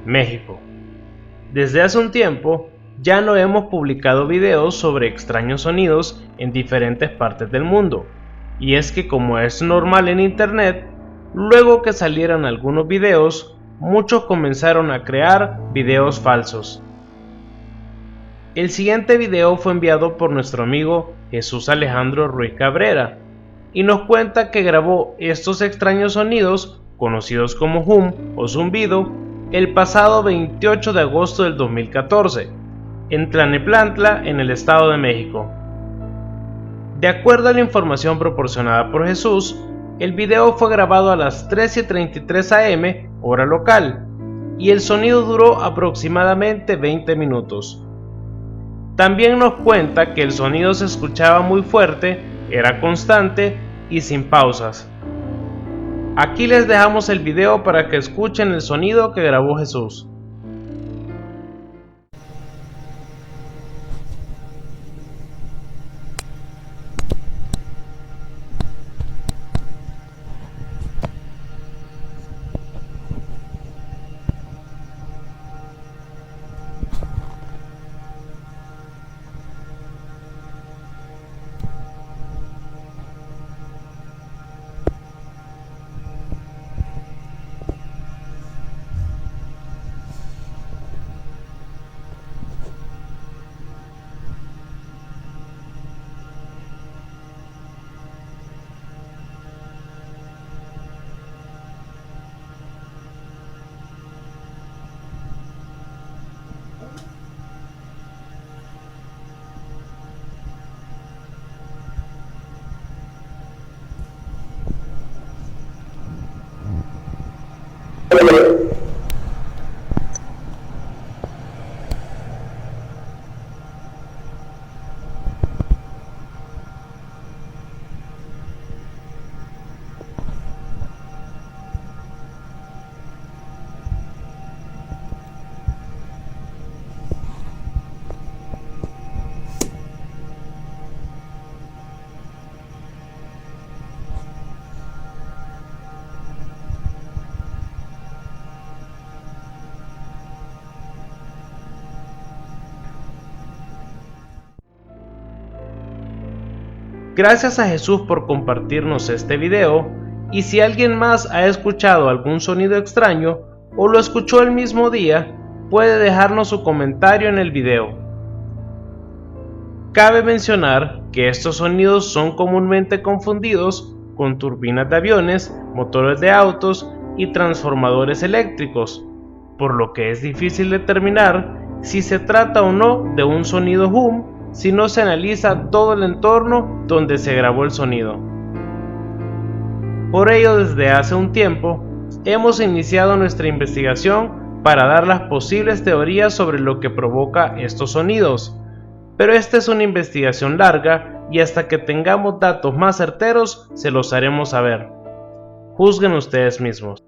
México. Desde hace un tiempo ya no hemos publicado videos sobre extraños sonidos en diferentes partes del mundo, y es que como es normal en internet, luego que salieron algunos videos, muchos comenzaron a crear videos falsos. El siguiente video fue enviado por nuestro amigo Jesús Alejandro Ruiz Cabrera, y nos cuenta que grabó estos extraños sonidos, conocidos como hum o zumbido, el pasado 28 de agosto del 2014, en Tlalnepantla, en el Estado de México. De acuerdo a la información proporcionada por Jesús, el video fue grabado a las 13:33 am, hora local, y el sonido duró aproximadamente 20 minutos. También nos cuenta que el sonido se escuchaba muy fuerte, era constante y sin pausas. Aquí les dejamos el video para que escuchen el sonido que grabó Jesús. Gracias a Jesús por compartirnos este video, y si alguien más ha escuchado algún sonido extraño o lo escuchó el mismo día, puede dejarnos su comentario en el video. Cabe mencionar que estos sonidos son comúnmente confundidos con turbinas de aviones, motores de autos y transformadores eléctricos, por lo que es difícil determinar si se trata o no de un sonido hum si no se analiza todo el entorno donde se grabó el sonido. Por ello, desde hace un tiempo, hemos iniciado nuestra investigación para dar las posibles teorías sobre lo que provoca estos sonidos, pero esta es una investigación larga y hasta que tengamos datos más certeros se los haremos saber. Juzguen ustedes mismos.